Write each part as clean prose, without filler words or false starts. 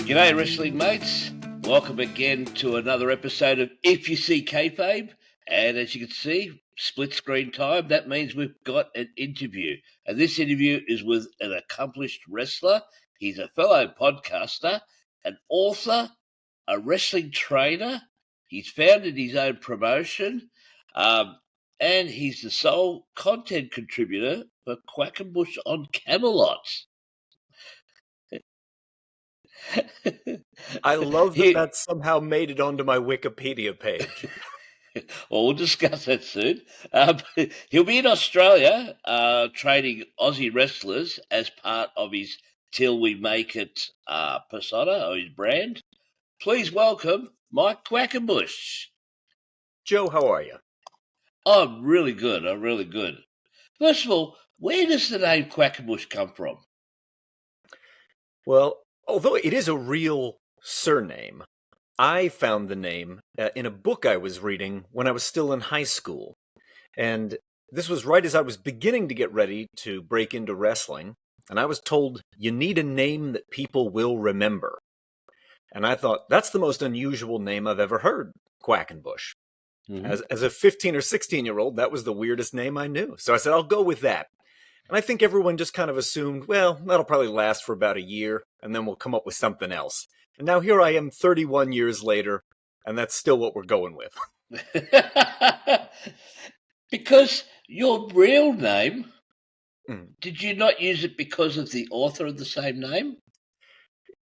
G'day, wrestling mates. Welcome again to another episode of If You See Kayfabe. And as you can see, split screen time. That means we've got an interview. And this interview is with an accomplished wrestler. He's a fellow podcaster, an author, a wrestling trainer. He's founded his own promotion. And he's the sole content contributor for Quackenbush on Camelot. I love that somehow made it onto my Wikipedia page. Well, we'll discuss that soon. He'll be in Australia training Aussie wrestlers as part of his Till We Make It persona or his brand. Please welcome Mike Quackenbush. Joe, how are you? I'm really good. I'm really good. First of all, where does the name Quackenbush come from? Well, although it is a real surname, I found the name in a book I was reading when I was still in high school. And this was right as I was beginning to get ready to break into wrestling. And I was told, you need a name that people will remember. And I thought, that's the most unusual name I've ever heard, Quackenbush. Mm-hmm. As a 15 or 16-year-old, that was the weirdest name I knew. So I said, I'll go with that. And I think everyone just kind of assumed, well, that'll probably last for about a year, and then we'll come up with something else. And now here I am 31 years later, and that's still what we're going with. Because your real name, did you not use it because of the author of the same name?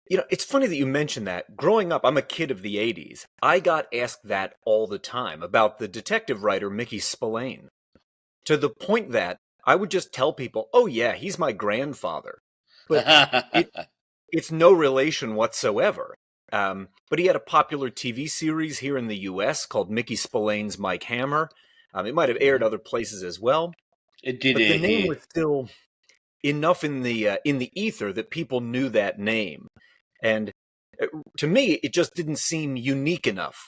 You know, it's funny that you mention that. Growing up, I'm a kid of the 80s. I got asked that all the time about the detective writer Mickey Spillane, to the point that I would just tell people, oh yeah, he's my grandfather. But it's no relation whatsoever. But he had a popular TV series here in the U.S. called Mickey Spillane's Mike Hammer. It might have aired other places as well. It did. But the name was still enough in the ether that people knew that name. And to me, it just didn't seem unique enough.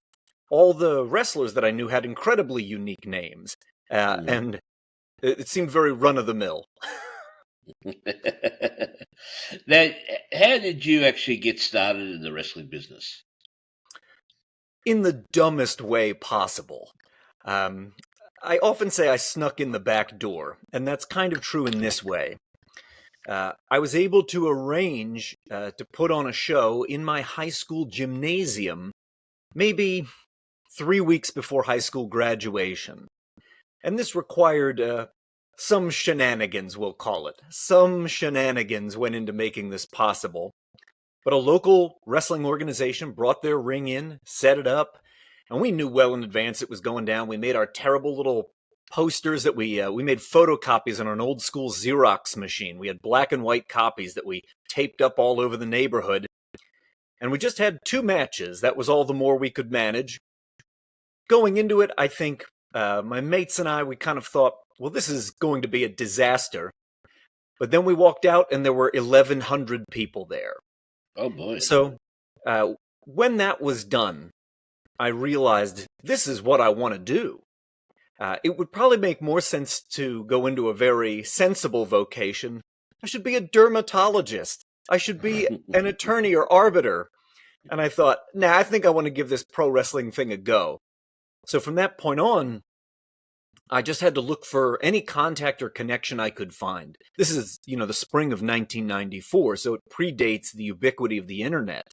All the wrestlers that I knew had incredibly unique names. And it seemed very run-of-the-mill. Now, how did you actually get started in the wrestling business? In the dumbest way possible. I often say I snuck in the back door, and that's kind of true in this way. I was able to arrange to put on a show in my high school gymnasium maybe 3 weeks before high school graduation. And this required some shenanigans, we'll call it. Some shenanigans went into making this possible. But a local wrestling organization brought their ring in, set it up, and we knew well in advance it was going down. We made our terrible little posters that we made photocopies on an old school Xerox machine. We had black and white copies that we taped up all over the neighborhood. And we just had 2 matches. That was all the more we could manage. Going into it, I think my mates and I, we kind of thought, well, this is going to be a disaster. But then we walked out and there were 1,100 people there. Oh, boy. So when that was done, I realized this is what I want to do. It would probably make more sense to go into a very sensible vocation. I should be a dermatologist. I should be an attorney or arbiter. And I thought, I think I want to give this pro wrestling thing a go. So from that point on, I just had to look for any contact or connection I could find. This is, the spring of 1994, so it predates the ubiquity of the internet.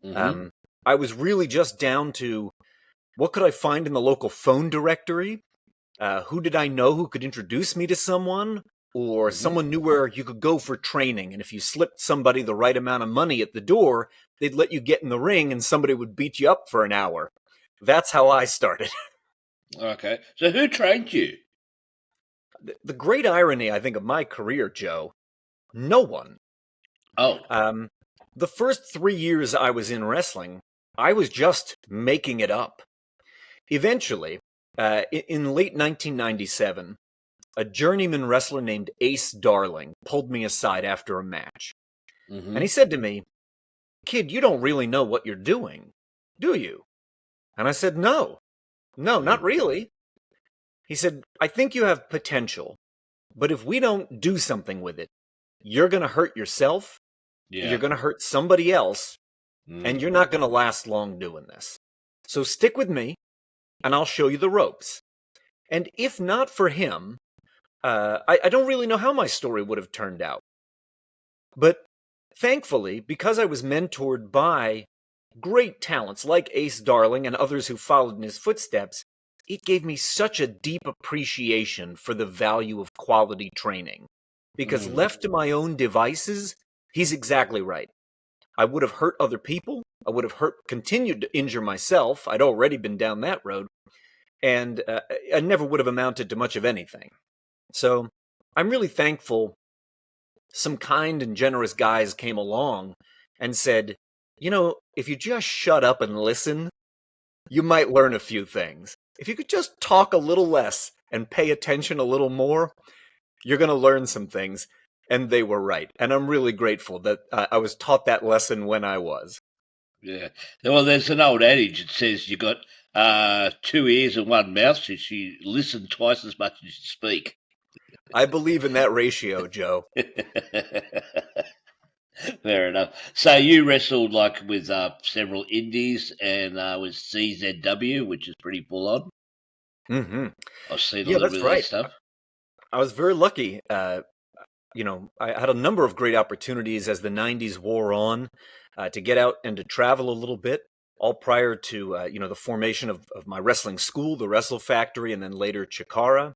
Mm-hmm. I was really just down to what could I find in the local phone directory? Who did I know who could introduce me to someone? Or someone knew where you could go for training, and if you slipped somebody the right amount of money at the door, they'd let you get in the ring and somebody would beat you up for an hour. That's how I started. Okay. So who trained you? The great irony, I think, of my career, Joe, no one. Oh. The first 3 years I was in wrestling, I was just making it up. Eventually, in late 1997, a journeyman wrestler named Ace Darling pulled me aside after a match. And he said to me, "Kid, you don't really know what you're doing, do you?" And I said, No, not really. He said, "I think you have potential, but if we don't do something with it, you're going to hurt yourself, you're going to hurt somebody else, and you're not going to last long doing this. So stick with me, and I'll show you the ropes. And if not for him, I don't really know how my story would have turned out. But thankfully, because I was mentored by great talents like Ace Darling and others who followed in his footsteps, it gave me such a deep appreciation for the value of quality training. Because left to my own devices, he's exactly right. I would have hurt other people. I would have continued to injure myself. I'd already been down that road. And I never would have amounted to much of anything. So I'm really thankful some kind and generous guys came along and said, if you just shut up and listen, you might learn a few things. If you could just talk a little less and pay attention a little more, you're going to learn some things. And they were right. And I'm really grateful that I was taught that lesson when I was. Yeah. Well, there's an old adage that says you got 2 ears and 1 mouth, so you listen twice as much as you speak. I believe in that ratio, Joe. Fair enough. So you wrestled with several indies and with CZW, which is pretty full on. Mm-hmm. I've seen a little bit of that stuff. I was very lucky. I had a number of great opportunities as the 90s wore on to get out and to travel a little bit, all prior to, the formation of my wrestling school, the Wrestle Factory, and then later Chikara.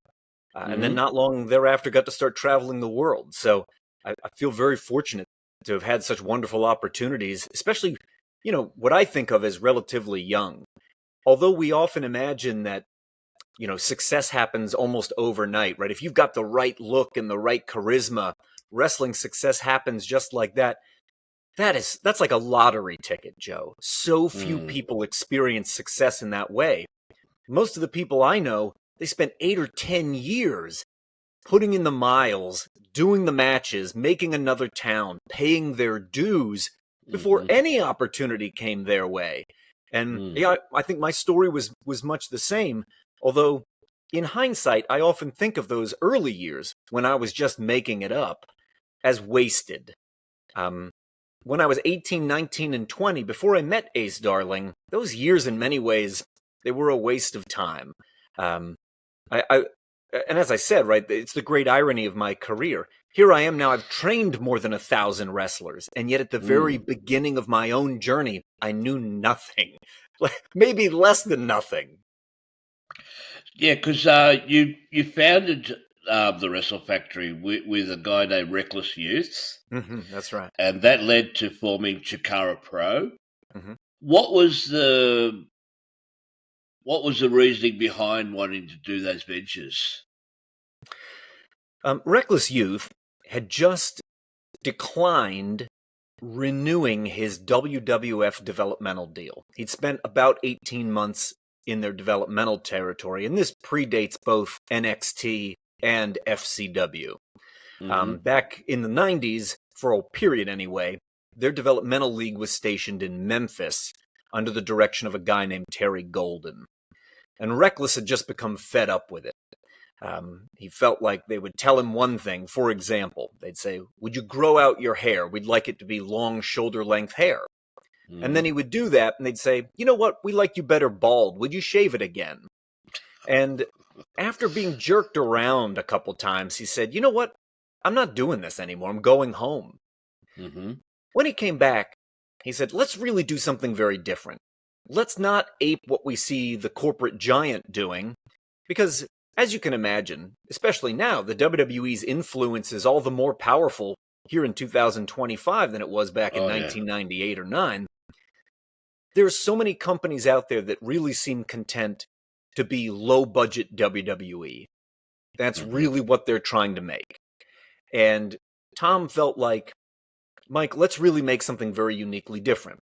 And then not long thereafter got to start traveling the world. So I feel very fortunate to have had such wonderful opportunities, especially, what I think of as relatively young. Although we often imagine that, success happens almost overnight, right? If you've got the right look and the right charisma, wrestling success happens just like that. That's like a lottery ticket, Joe. So few people experience success in that way. Most of the people I know, they spent 8 or 10 years putting in the miles, doing the matches, making another town, paying their dues before any opportunity came their way. And I think my story was much the same. Although, in hindsight, I often think of those early years when I was just making it up as wasted. When I was 18, 19, and 20, before I met Ace Darling, those years in many ways, they were a waste of time. And as I said, right, it's the great irony of my career. Here I am now, I've trained more than 1,000 wrestlers, and yet at the very beginning of my own journey, I knew nothing. Maybe less than nothing. Yeah, because you founded the Wrestle Factory with a guy named Reckless Youth. That's right. And that led to forming Chikara Pro. Mm-hmm. What was the reasoning behind wanting to do those ventures? Reckless Youth had just declined renewing his WWF developmental deal. He'd spent about 18 months in their developmental territory, and this predates both NXT and FCW. Back in the 90s, for a period anyway, their developmental league was stationed in Memphis under the direction of a guy named Terry Golden. And Reckless had just become fed up with it. He felt like they would tell him one thing. For example, they'd say, "Would you grow out your hair? We'd like it to be long shoulder-length hair." And then he would do that, and they'd say, "You know what? We like you better bald. Would you shave it again?" And after being jerked around a couple times, he said, "You know what? I'm not doing this anymore. I'm going home." When he came back, he said, "Let's really do something very different. Let's not ape what we see the corporate giant doing, because as you can imagine, especially now, the WWE's influence is all the more powerful here in 2025 than it was back in 1998 or 9. There's so many companies out there that really seem content to be low-budget WWE. That's really what they're trying to make." And Tom felt like, "Mike, let's really make something very uniquely different."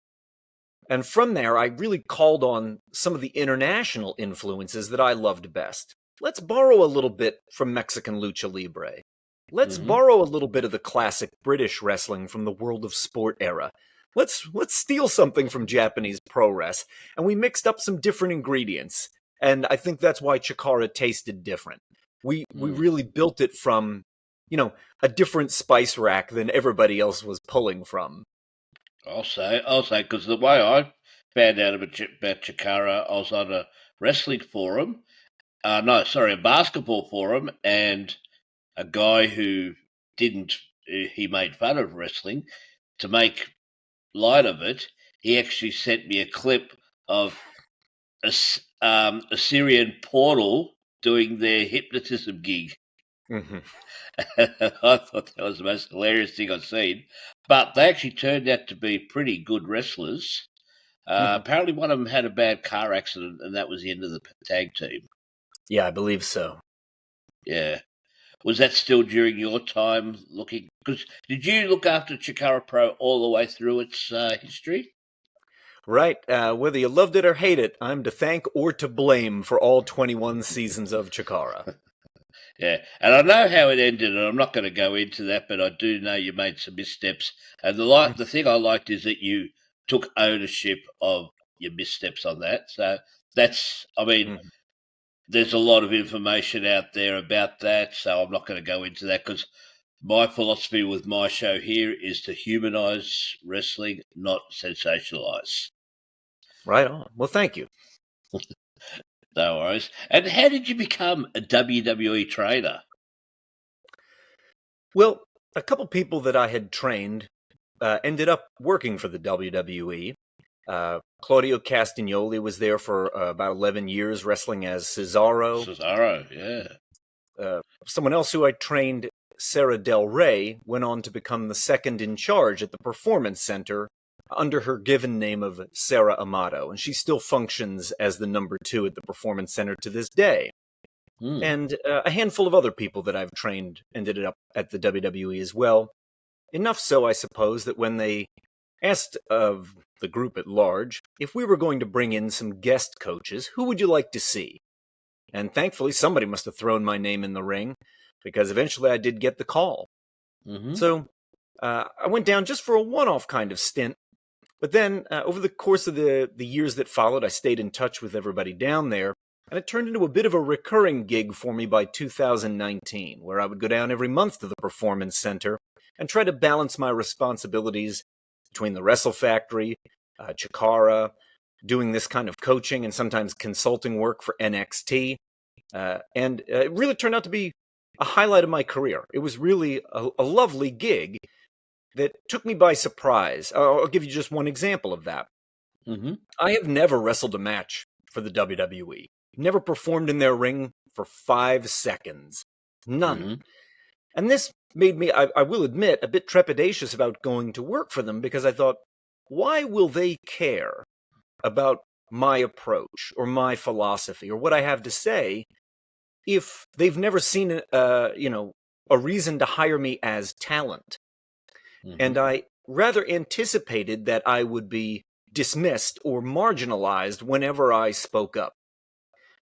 And from there, I really called on some of the international influences that I loved best. Let's borrow a little bit from Mexican lucha libre. Let's borrow a little bit of the classic British wrestling from the World of Sport era. Let's steal something from Japanese pro res. And we mixed up some different ingredients. And I think that's why Chikara tasted different. We really built it from, a different spice rack than everybody else was pulling from. I'll say, because the way I found out about Chikara, I was on a wrestling forum. No, sorry, a basketball forum, and a guy who didn't, he made fun of wrestling to make light of it. He actually sent me a clip of a Syrian portal doing their hypnotism gig. Mm-hmm. I thought that was the most hilarious thing I've seen. But they actually turned out to be pretty good wrestlers. Mm-hmm. Apparently, one of them had a bad car accident, and that was the end of the tag team. Yeah, I believe so. Yeah. Was that still during your time looking? Because did you look after Chikara Pro all the way through its history? Right. Whether you loved it or hate it, I'm to thank or to blame for all 21 seasons of Chikara. Yeah, and I know how it ended, and I'm not going to go into that, but I do know you made some missteps. And the thing I liked is that you took ownership of your missteps on that. So I mean, Mhm. there's a lot of information out there about that, so I'm not going to go into that because my philosophy with my show here is to humanize wrestling, not sensationalize. Right on. Well, thank you. No worries. And how did you become a WWE trainer? Well, a couple people that I had trained ended up working for the WWE. Claudio Castagnoli was there for about 11 years, wrestling as Cesaro. Cesaro, yeah. Someone else who I trained, Sarah Del Rey, went on to become the second in charge at the Performance Center under her given name of Sarah Amato, and she still functions as the number 2 at the Performance Center to this day. And a handful of other people that I've trained ended up at the WWE as well. Enough so, I suppose, that when they asked of the group at large if we were going to bring in some guest coaches, who would you like to see? And thankfully, somebody must have thrown my name in the ring, because eventually I did get the call. Mm-hmm. So I went down just for a one-off kind of stint, but then over the course of the years that followed, I stayed in touch with everybody down there, and it turned into a bit of a recurring gig for me by 2019, where I would go down every month to the Performance Center and try to balance my responsibilities between the Wrestle Factory, Chikara, doing this kind of coaching and sometimes consulting work for NXT. And it really turned out to be a highlight of my career. It was really a lovely gig that took me by surprise. I'll give you just one example of that. Mm-hmm. I have never wrestled a match for the WWE. Never performed in their ring for 5 seconds. None. Mm-hmm. And this made me, I will admit, a bit trepidatious about going to work for them, because I thought, why will they care about my approach or my philosophy or what I have to say if they've never seen a reason to hire me as talent? Mm-hmm. And I rather anticipated that I would be dismissed or marginalized whenever I spoke up.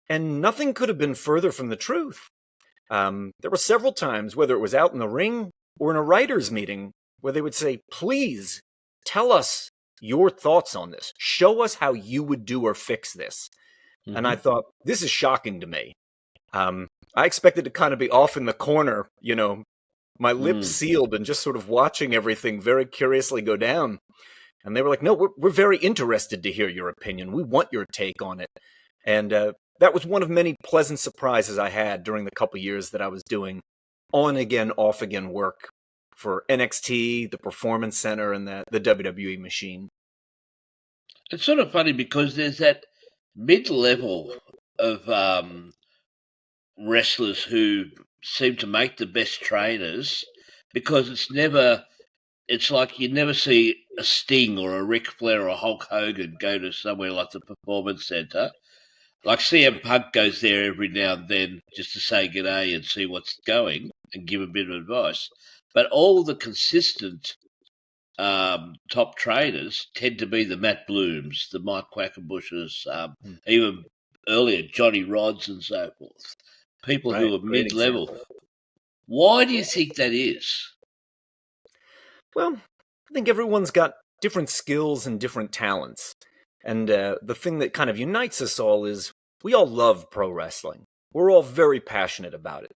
And nothing could have been further from the truth. There were several times, whether it was out in the ring or in a writers' meeting, where they would say, please tell us your thoughts on this. Show us how you would do or fix this. Mm-hmm. And I thought, this is shocking to me. I expected to kind of be off in the corner, my lips sealed and just sort of watching everything very curiously go down. And they were like, no, we're very interested to hear your opinion. We want your take on it. And that was one of many pleasant surprises I had during the couple years that I was doing on again, off again work for NXT, the Performance Center, and the WWE machine. It's sort of funny because there's that mid-level of wrestlers who seem to make the best trainers because it's like you never see a Sting or a Ric Flair or a Hulk Hogan go to somewhere like the Performance Center. Like CM Punk goes there every now and then just to say g'day and see what's going and give a bit of advice. But all the consistent top trainers tend to be the Matt Blooms, the Mike Quackenbushes, even earlier Johnny Rods and so forth. People Right, who are great mid-level. example. Why do you think that is? Well, I think everyone's got different skills and different talents. And the thing that kind of unites us all is we all love pro wrestling. We're all very passionate about it.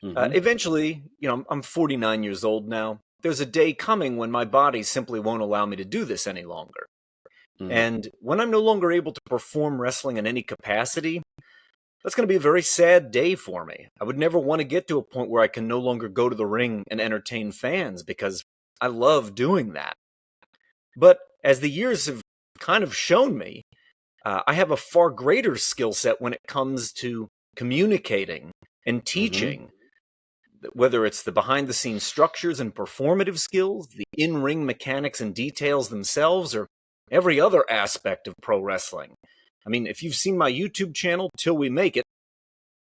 Mm-hmm. Eventually, I'm 49 years old now. there's a day coming when my body simply won't allow me to do this any longer. And when I'm no longer able to perform wrestling in any capacity, that's going to be a very sad day for me. I would never want to get to a point where I can no longer go to the ring and entertain fans because I love doing that. But as the years have kind of shown me, I have a far greater skill set when it comes to communicating and teaching, whether it's the behind-the-scenes structures and performative skills, the in-ring mechanics and details themselves, or every other aspect of pro wrestling. I mean, if you've seen my YouTube channel, Till We Make It,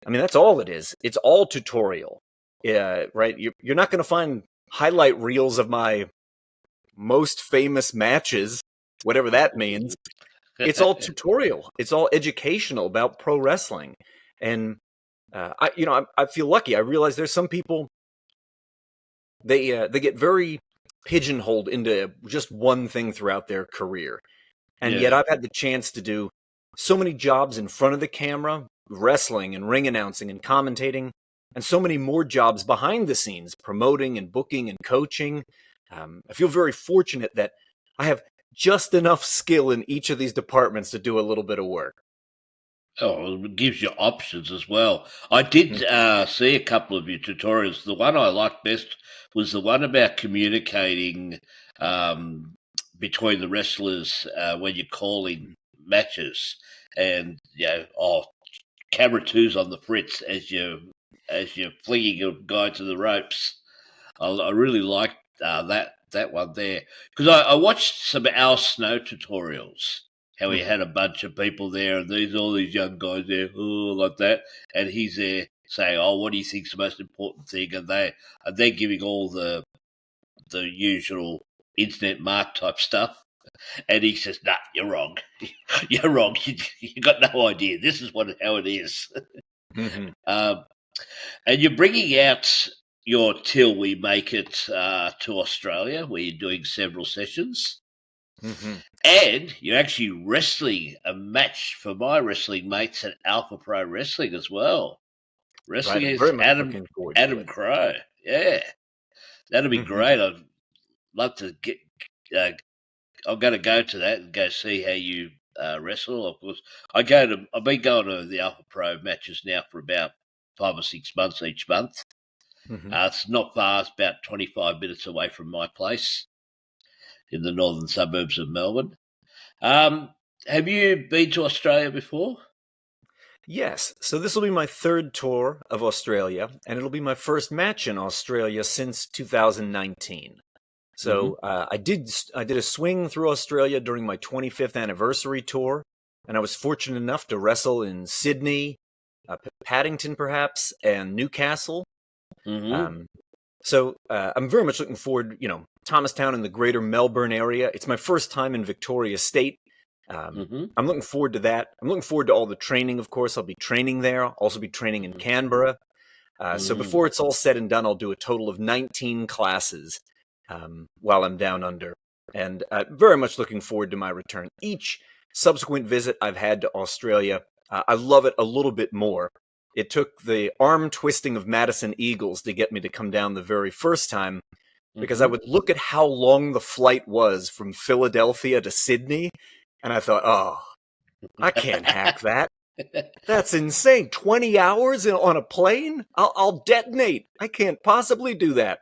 I mean, that's all it is. It's all tutorial, right? You're not going to find highlight reels of my most famous matches, whatever that means. It's all tutorial. It's all educational about pro wrestling. And, I feel lucky. I realize there's some people, they get very pigeonholed into just one thing throughout their career. And yet I've had the chance to do so many jobs in front of the camera, wrestling and ring announcing and commentating, and so many more jobs behind the scenes, promoting and booking and coaching. I feel very fortunate that I have just enough skill in each of these departments to do a little bit of work. Oh, it gives you options as well. I did see a couple of your tutorials. The one I liked best was the one about communicating between the wrestlers when you're calling matches, and camera two's on the fritz as you're flinging a guy to the ropes. I really liked that one there because I watched some Al Snow tutorials. How he had a bunch of people there, and all these young guys there, like that, and he's there saying, "Oh, what do you think's the most important thing?" And they're giving all the usual internet mark type stuff, and he says, "Nah, you're wrong. You're wrong. You got no idea. This is how it is." And you're bringing out your Till We Make It to Australia, where you're doing several sessions. And you're actually wrestling a match for my wrestling mates at Alpha Pro Wrestling as well. Wrestling is Adam Crow. Yeah, that'll be great. I'd love to get. I'm going to go to that and go see how you wrestle. Of course, I've been going to the Alpha Pro matches now for about 5 or 6 months each month. It's not far. It's about 25 minutes away from my place in the northern suburbs of Melbourne. Have you been to Australia before? Yes. So this will be my third tour of Australia, and it'll be my first match in Australia since 2019. So I did a swing through Australia during my 25th anniversary tour, and I was fortunate enough to wrestle in Sydney, Paddington perhaps, and Newcastle. So I'm very much looking forward, Thomastown in the greater Melbourne area. It's my first time in Victoria State. I'm looking forward to that. I'm looking forward to all the training, of course. I'll be training there. I'll also be training in Canberra. So before it's all said and done, I'll do a total of 19 classes while I'm down under. And very much looking forward to my return. Each subsequent visit I've had to Australia, I love it a little bit more. It took the arm twisting of Madison Eagles to get me to come down the very first time, because I would look at how long the flight was from Philadelphia to Sydney, and I thought, oh, I can't hack that. That's insane. 20 hours on a plane? I'll detonate. I can't possibly do that.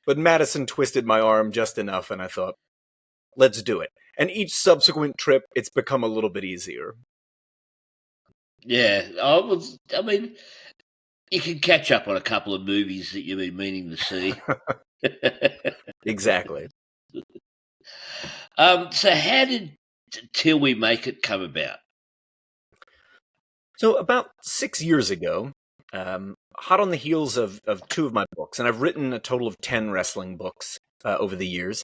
But Madison twisted my arm just enough, and I thought, let's do it. And each subsequent trip, it's become a little bit easier. Yeah, I mean, you can catch up on a couple of movies that you've been meaning to see. Exactly. So how did Till We Make It come about? So about 6 years ago, hot on the heels of 2 of my books, and I've written a total of 10 wrestling books over the years.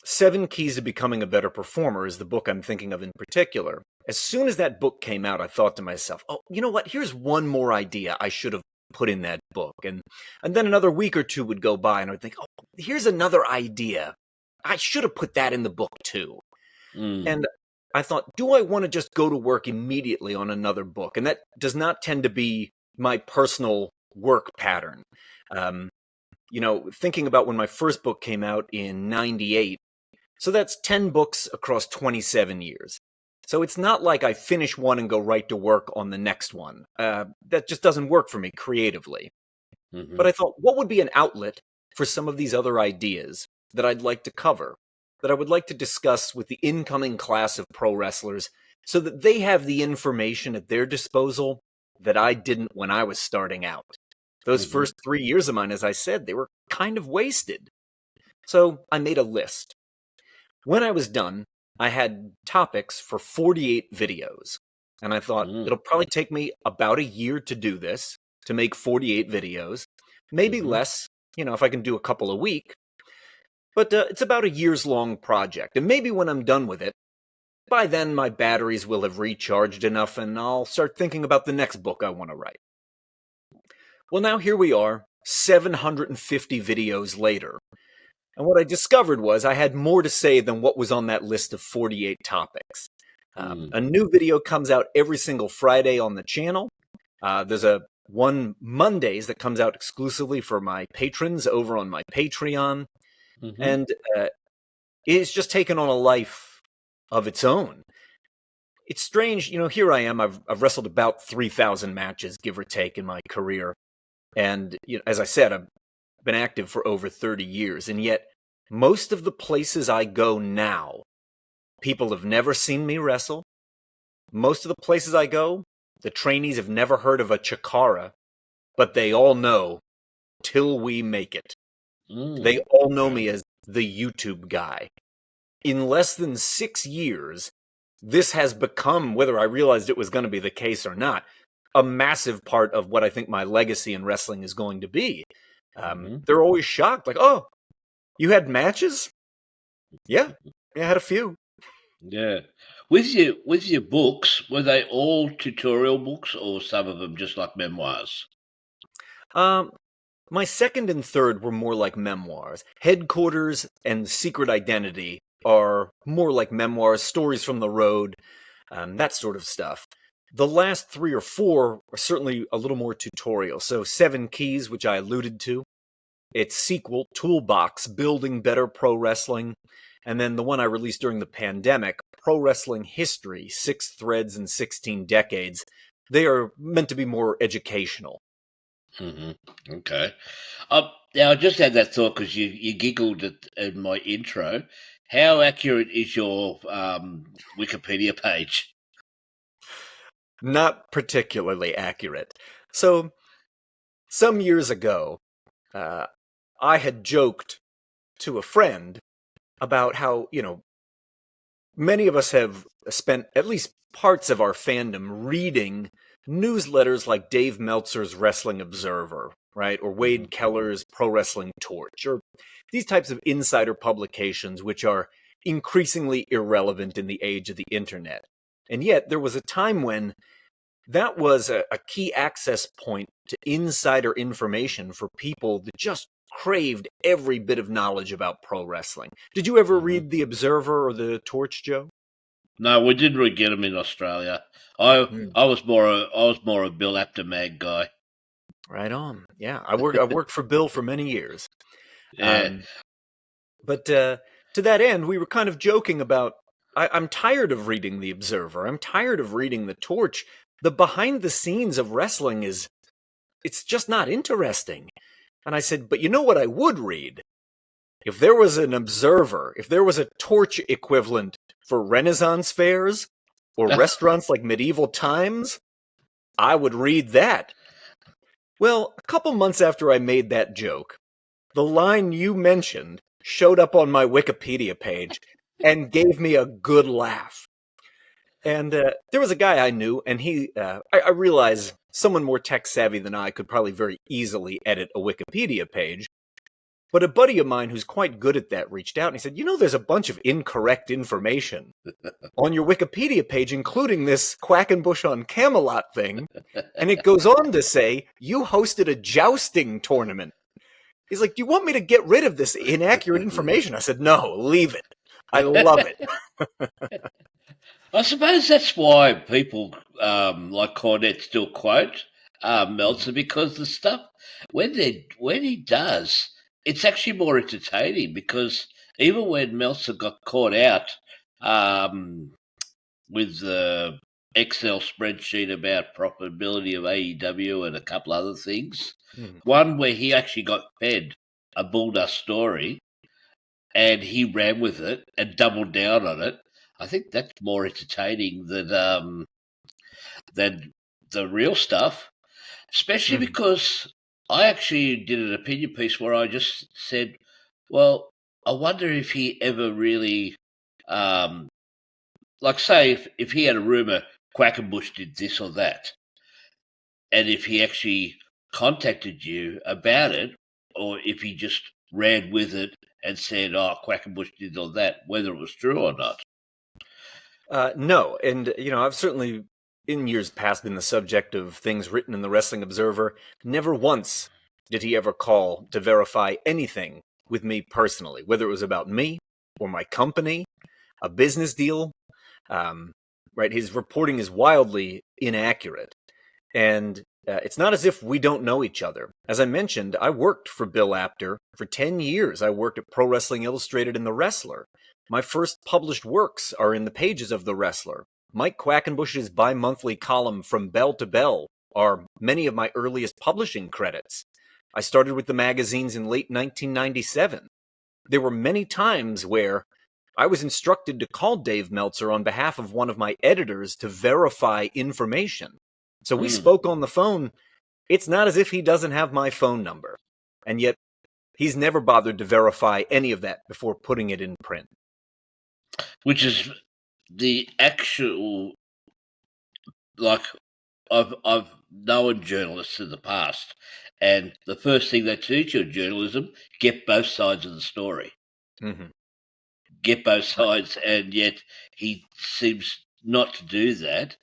7 Keys to Becoming a Better Performer is the book I'm thinking of in particular. As soon as that book came out, I thought to myself, oh, you know what? Here's one more idea I should have put in that book. And then another week or 2 would go by, and I would think, oh, here's another idea. I should have put that in the book too. And I thought, do I want to just go to work immediately on another book? And that does not tend to be my personal work pattern. thinking about when my first book came out in 98, so that's 10 books across 27 years. So it's not like I finish one and go right to work on the next one. That just doesn't work for me creatively. Mm-hmm. But I thought, what would be an outlet for some of these other ideas that I'd like to cover, that I would like to discuss with the incoming class of pro wrestlers so that they have the information at their disposal that I didn't when I was starting out. Those first 3 years of mine, as I said, they were kind of wasted. So I made a list. When I was done, I had topics for 48 videos. And I thought, it'll probably take me about a year to do this, to make 48 videos. Maybe less, if I can do a couple a week. But it's about a year's-long project. And maybe when I'm done with it, by then my batteries will have recharged enough and I'll start thinking about the next book I want to write. Well, now here we are, 750 videos later. And what I discovered was I had more to say than what was on that list of 48 topics. A new video comes out every single Friday on the channel. There's one Mondays that comes out exclusively for my patrons over on my Patreon. And it's just taken on a life of its own. It's strange, here I am, I've wrestled about 3,000 matches, give or take, in my career. And as I said, I've been active for over 30 years, and yet most of the places I go now, people have never seen me wrestle. Most of the places I go, the trainees have never heard of a Chikara, but they all know Till We Make It. They all know me as the YouTube guy. In less than 6 years, this has become, whether I realized it was going to be the case or not, a massive part of what I think my legacy in wrestling is going to be. They're always shocked, like, oh, you had matches? Yeah, I had a few. Yeah. With your books, were they all tutorial books or some of them just like memoirs? My second and third were more like memoirs. Headquarters and Secret Identity are more like memoirs, stories from the road, that sort of stuff. The last 3 or 4 are certainly a little more tutorial. So 7 Keys, which I alluded to. Its sequel, Toolbox, Building Better Pro Wrestling. And then the one I released during the pandemic, Pro Wrestling History, 6 Threads and 16 Decades. They are meant to be more educational. Okay. Now, I just had that thought because you giggled in my intro. How accurate is your Wikipedia page? Not particularly accurate. So, some years ago, I had joked to a friend about how, many of us have spent at least parts of our fandom reading newsletters like Dave Meltzer's Wrestling Observer, right? Or Wade Keller's Pro Wrestling Torch, or these types of insider publications which are increasingly irrelevant in the age of the internet. And yet, there was a time when that was a key access point to insider information for people that just craved every bit of knowledge about pro wrestling. Did you ever read The Observer or The Torch, Joe? No, we didn't really get them in Australia. I was more a Bill Apter Mag guy. Right on. Yeah, I worked for Bill for many years. Yeah. But to that end, we were kind of joking about, I'm tired of reading The Observer. I'm tired of reading The Torch. The behind the scenes of wrestling it's just not interesting. And I said, but you know what I would read? If there was an Observer, if there was a Torch equivalent for Renaissance fairs or restaurants like medieval times, I would read that. Well, a couple months after I made that joke, the line you mentioned showed up on my Wikipedia page and gave me a good laugh. And there was a guy I knew, and I realized someone more tech-savvy than I could probably very easily edit a Wikipedia page. But a buddy of mine who's quite good at that reached out and he said, there's a bunch of incorrect information on your Wikipedia page, including this Quackenbush on Camelot thing. And it goes on to say, you hosted a jousting tournament. He's like, do you want me to get rid of this inaccurate information? I said, no, leave it. I love it. I suppose that's why people like Cornette still quote Meltzer, because the stuff when he does, it's actually more entertaining because even when Meltzer got caught out with the Excel spreadsheet about profitability of AEW and a couple other things, one where he actually got fed a Bulldust story and he ran with it and doubled down on it. I think that's more entertaining than the real stuff, especially because I actually did an opinion piece where I just said, well, I wonder if he ever really, like, say, if he had a rumor Quackenbush did this or that, and if he actually contacted you about it, or if he just ran with it and said, oh, Quackenbush did all that, whether it was true or not. No, and I've certainly in years past been the subject of things written in the Wrestling Observer. Never once did he ever call to verify anything with me personally, whether it was about me or my company, a business deal. Right, his reporting is wildly inaccurate, and it's not as if we don't know each other. As I mentioned, I worked for Bill Apter for 10 years. I worked at Pro Wrestling Illustrated and The Wrestler. My first published works are in the pages of The Wrestler. Mike Quackenbush's bi-monthly column From Bell to Bell are many of my earliest publishing credits. I started with the magazines in late 1997. There were many times where I was instructed to call Dave Meltzer on behalf of one of my editors to verify information. So we spoke on the phone. It's not as if he doesn't have my phone number. And yet, he's never bothered to verify any of that before putting it in print. Which is the actual, like, I've known journalists in the past, and the first thing they teach you in journalism, get both sides of the story. Get both sides, and yet he seems not to do that.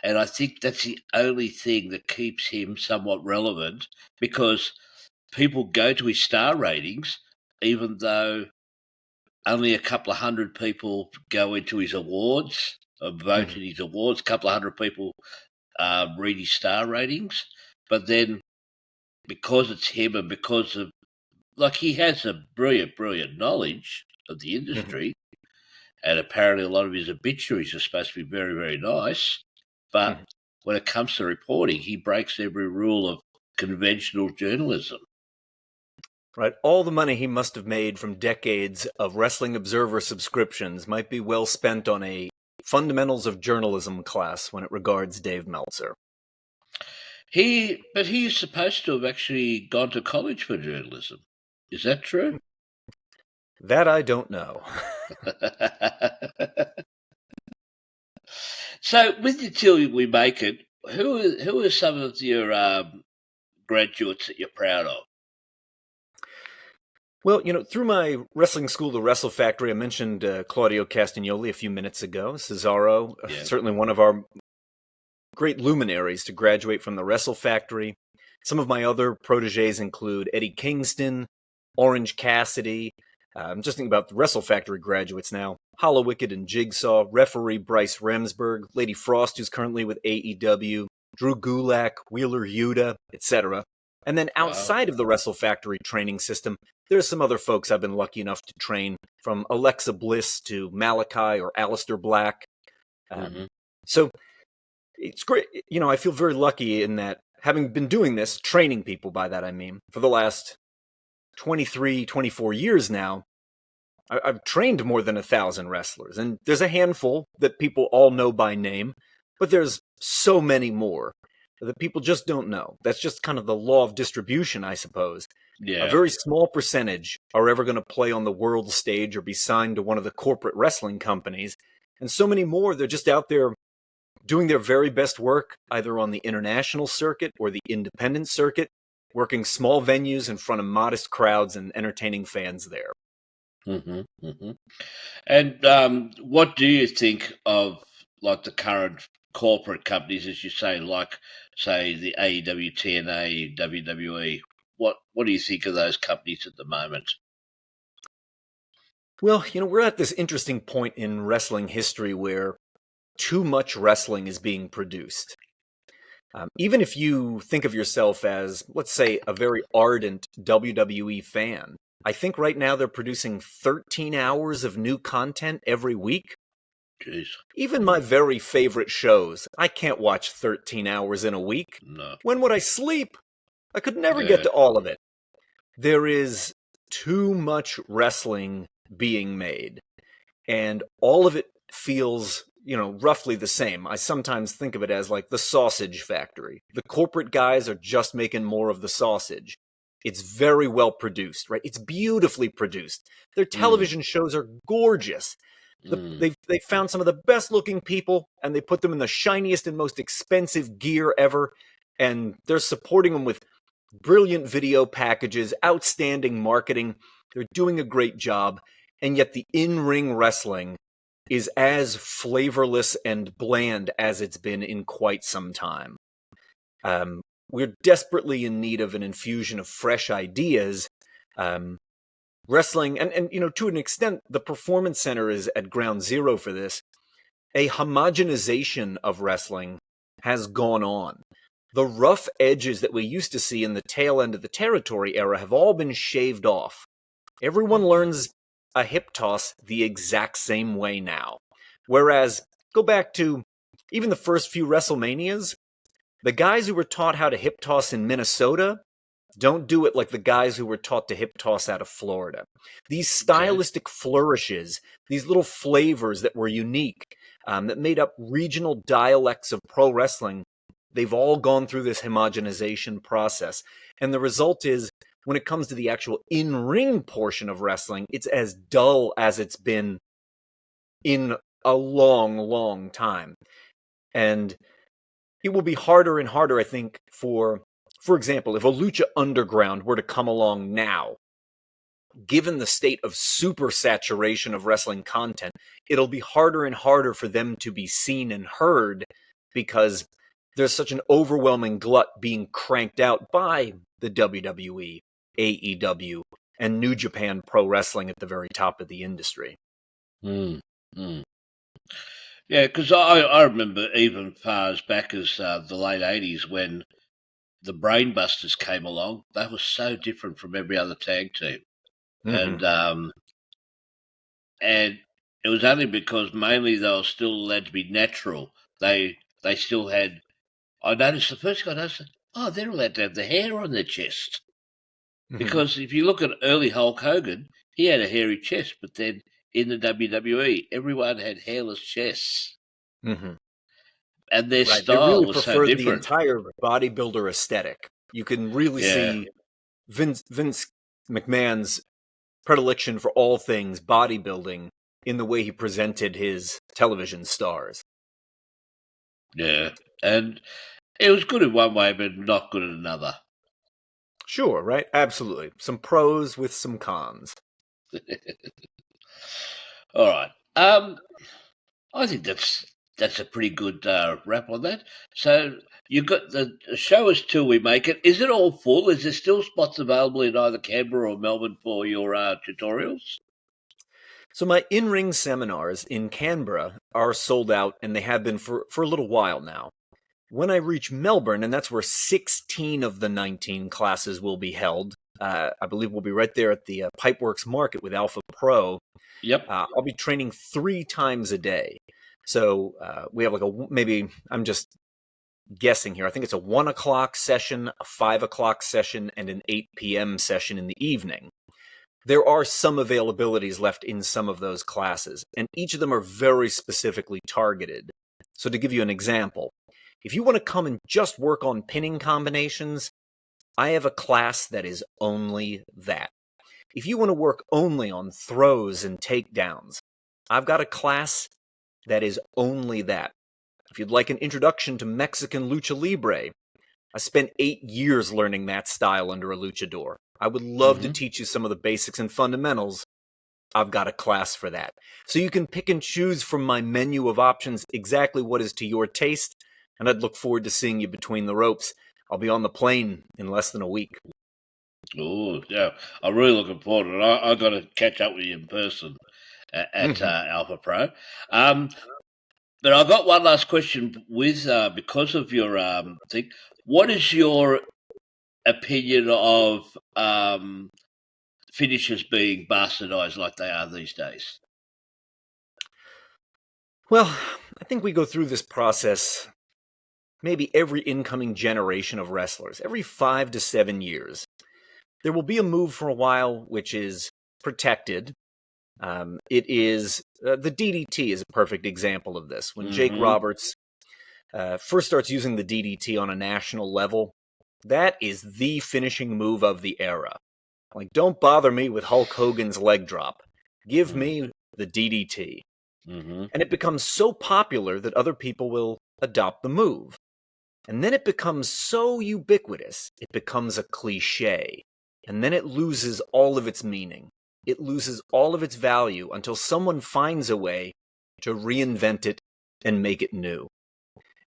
And I think that's the only thing that keeps him somewhat relevant, because people go to his star ratings, even though only a couple of hundred people go into his awards, vote in his awards, a couple of hundred people read his star ratings. But then, because it's him and because of, like, he has a brilliant knowledge of the industry, and apparently a lot of his obituaries are supposed to be very, very nice. But when it comes to reporting, he breaks every rule of conventional journalism. Right. All the money he must have made from decades of Wrestling Observer subscriptions might be well spent on a fundamentals of journalism class when it regards Dave Meltzer. But he's supposed to have actually gone to college for journalism. Is that true? That I don't know. So, with you till we make it, who are some of your graduates that you're proud of? Well, through my wrestling school, the Wrestle Factory, I mentioned Claudio Castagnoli a few minutes ago. Cesaro, certainly one of our great luminaries to graduate from the Wrestle Factory. Some of my other proteges include Eddie Kingston, Orange Cassidy. I'm just thinking about the Wrestle Factory graduates now. Hollow Wicked and Jigsaw, referee Bryce Remsburg, Lady Frost, who's currently with AEW, Drew Gulak, Wheeler Yuta, etc. And then outside of the Wrestle Factory training system, there's some other folks I've been lucky enough to train, from Alexa Bliss to Malachi or Aleister Black. So it's great. I feel very lucky in that, having been doing this, training people by that I mean, for the last 23, 24 years now, I've trained more than 1,000 wrestlers. And there's a handful that people all know by name, but there's so many more that people just don't know. That's just kind of the law of distribution, I suppose. Yeah. A very small percentage are ever going to play on the world stage or be signed to one of the corporate wrestling companies. And so many more, they're just out there doing their very best work, either on the international circuit or the independent circuit, working small venues in front of modest crowds and entertaining fans there. And what do you think of, like, the current corporate companies, as you say, like, say, the AEW, TNA, WWE? What do you think of those companies at the moment? Well, we're at this interesting point in wrestling history where too much wrestling is being produced. Even if you think of yourself as, let's say, a very ardent WWE fan, I think right now they're producing 13 hours of new content every week. Jeez. Even my very favorite shows, I can't watch 13 hours in a week. No. When would I sleep? I could never Yeah. get to all of it. There is too much wrestling being made, and all of it feels, roughly the same. I sometimes think of it as like the sausage factory. The corporate guys are just making more of the sausage. It's very well produced, right? It's beautifully produced. Their television shows are gorgeous. They found some of the best looking people, and they put them in the shiniest and most expensive gear ever, and they're supporting them with brilliant video packages, outstanding marketing. They're doing a great job, and yet the in-ring wrestling is as flavorless and bland as it's been in quite some time. We're desperately in need of an infusion of fresh ideas. Wrestling, and to an extent, the Performance Center is at ground zero for this. A homogenization of wrestling has gone on. The rough edges that we used to see in the tail end of the territory era have all been shaved off. Everyone learns a hip toss the exact same way now. Whereas, go back to even the first few WrestleManias, the guys who were taught how to hip toss in Minnesota don't do it like the guys who were taught to hip toss out of Florida. These stylistic flourishes, these little flavors that were unique, that made up regional dialects of pro wrestling, they've all gone through this homogenization process. And the result is, when it comes to the actual in-ring portion of wrestling, it's as dull as it's been in a long, long time. And it will be harder and harder, I think, for example, if a Lucha Underground were to come along now, given the state of super saturation of wrestling content, it'll be harder and harder for them to be seen and heard because there's such an overwhelming glut being cranked out by the WWE, AEW, and New Japan Pro Wrestling at the very top of the industry. Yeah, because I remember even far as back as the late 80s when the Brainbusters came along. They were so different from every other tag team. Mm-hmm. And it was only because mainly they were still allowed to be natural. They still had. I noticed the first guy noticed, they're allowed to have the hair on their chest. Mm-hmm. Because if you look at early Hulk Hogan, he had a hairy chest, but then in the WWE, everyone had hairless chests. Mm-hmm. And their They style really was so preferred the different. entire bodybuilder aesthetic. You can really see Vince McMahon's predilection for all things bodybuilding in the way he presented his television stars. Yeah, and it was good in one way, but not good in another. Sure, right? Absolutely. Some pros with some cons. All right. I think that's a pretty good wrap on that. So you got the show is till we make it. Is it all full? Is there still spots available in either Canberra or Melbourne for your tutorials? So my in-ring seminars in Canberra are sold out, and they have been for a little while now. When I reach Melbourne, and that's where 16 of the 19 classes will be held, I believe we'll be right there at the Pipeworks Market with Alpha Pro. Yep. I'll be training 3 times a day. So we have maybe I'm just guessing here. I think it's a 1 o'clock session, a 5 o'clock session, and an 8 p.m. session in the evening. There are some availabilities left in some of those classes, and each of them are very specifically targeted. So to give you an example, if you want to come and just work on pinning combinations, I have a class that is only that. If you want to work only on throws and takedowns, I've got a class that is only that. If you'd like an introduction to Mexican Lucha Libre, I spent 8 years learning that style under a luchador. I would love to teach you some of the basics and fundamentals. I've got a class for that. So you can pick and choose from my menu of options exactly what is to your taste, and I'd look forward to seeing you between the ropes. I'll be on the plane in less than a week. Oh, yeah. I'm really looking forward to it. I got to catch up with you in person at Alpha Pro. But I've got one last question with because of your thing. What is your opinion of finishes being bastardized like they are these days? Well, I think we go through this process maybe every incoming generation of wrestlers, every 5 to 7 years. There will be a move for a while which is protected. It is the DDT is a perfect example of this. When Jake Roberts first starts using the DDT on a national level, that is the finishing move of the era. Like, don't bother me with Hulk Hogan's leg drop. Give me the DDT. And it becomes so popular that other people will adopt the move. And then it becomes so ubiquitous, it becomes a cliche. And then it loses all of its meaning. It loses all of its value until someone finds a way to reinvent it and make it new.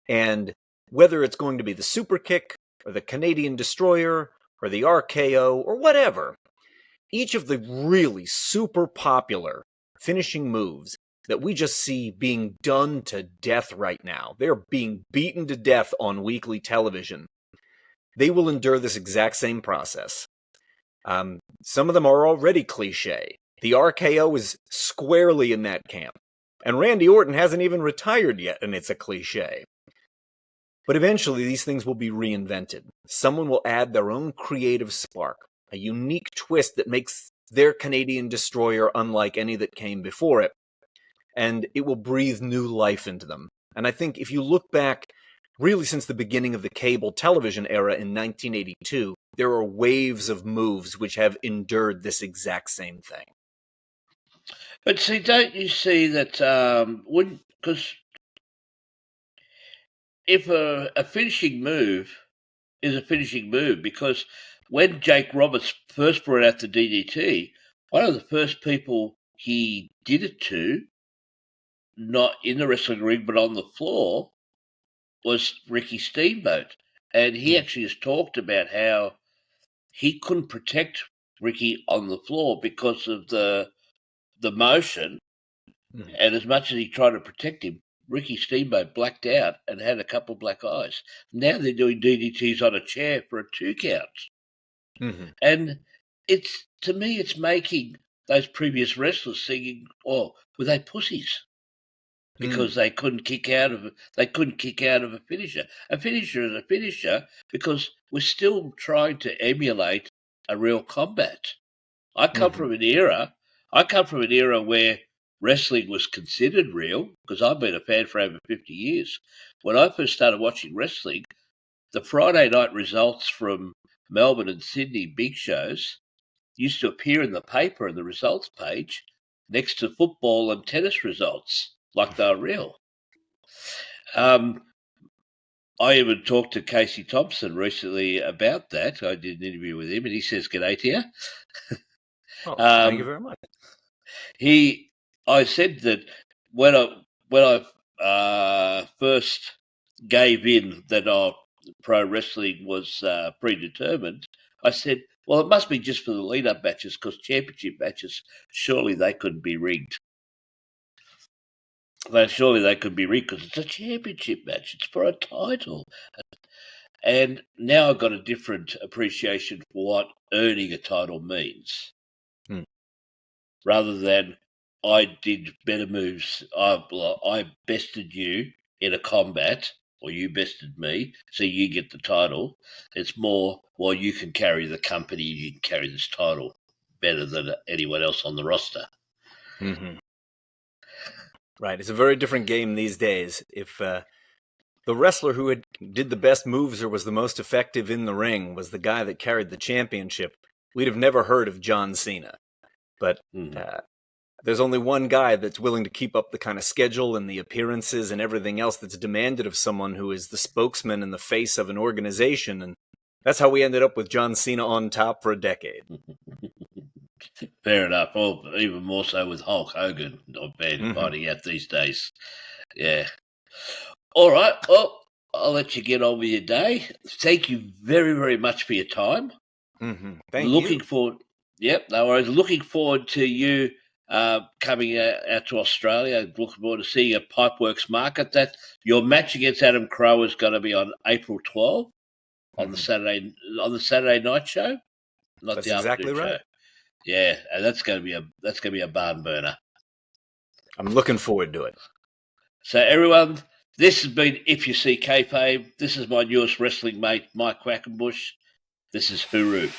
And whether it's going to be the super kick, or the Canadian Destroyer, or the RKO, or whatever, each of the really super popular finishing moves that we just see being done to death right now, they're being beaten to death on weekly television, they will endure this exact same process. Some of them are already cliche. The RKO is squarely in that camp. And Randy Orton hasn't even retired yet, and it's a cliche. But eventually, these things will be reinvented. Someone will add their own creative spark, a unique twist that makes their Canadian Destroyer unlike any that came before it, and it will breathe new life into them. And I think if you look back, really since the beginning of the cable television era in 1982, there are waves of moves which have endured this exact same thing. But see, don't you see that, because if a finishing move is a finishing move, because when Jake Roberts first brought out the DDT, one of the first people he did it to, not in the wrestling ring but on the floor, was Ricky Steamboat. And he actually has talked about how he couldn't protect Ricky on the floor because of the motion. And as much as he tried to protect him, Ricky Steamboat blacked out and had a couple of black eyes. Now they're doing DDTs on a chair for a 2 count. And to me, it's making those previous wrestlers thinking, oh, were they pussies? Because they couldn't kick out of a finisher. A finisher is a finisher because we're still trying to emulate a real combat. I come from an era where wrestling was considered real, because I've been a fan for over 50 years. When I first started watching wrestling, the Friday night results from Melbourne and Sydney big shows used to appear in the paper in the results page next to football and tennis results, like they were real. I even talked to Casey Thompson recently about that. I did an interview with him, and he says, "G'day to you." Thank you very much. I said that when I first gave in that pro wrestling was predetermined, I said, well, it must be just for the lead-up matches, because championship matches, surely they couldn't be rigged. Surely they could be rigged because it's a championship match. It's for a title. And now I've got a different appreciation for what earning a title means. Rather than I did better moves, I bested you in a combat, or you bested me, so you get the title. It's more, well, you can carry the company, you can carry this title better than anyone else on the roster. Right, it's a very different game these days. If the wrestler who did the best moves or was the most effective in the ring was the guy that carried the championship, we'd have never heard of John Cena. But there's only one guy that's willing to keep up the kind of schedule and the appearances and everything else that's demanded of someone who is the spokesman and the face of an organization, and that's how we ended up with John Cena on top for a decade. Fair enough. Or even more so with Hulk Hogan fighting out these days. Yeah. All right. Well, I'll let you get on with your day. Thank you very, very much for your time. Thank Looking you. forward. Yep, no worries. Looking forward to you coming out to Australia. Looking forward to seeing a Pipeworks market. That your match against Adam Crow is going to be on April 12th on the Saturday night show, not That's the afternoon exactly right. show. Yeah, and that's going to be a barn burner. I'm looking forward to it. So everyone, this has been If You See Kayfabe. This is my newest wrestling mate, Mike Quackenbush. This is Hooroo.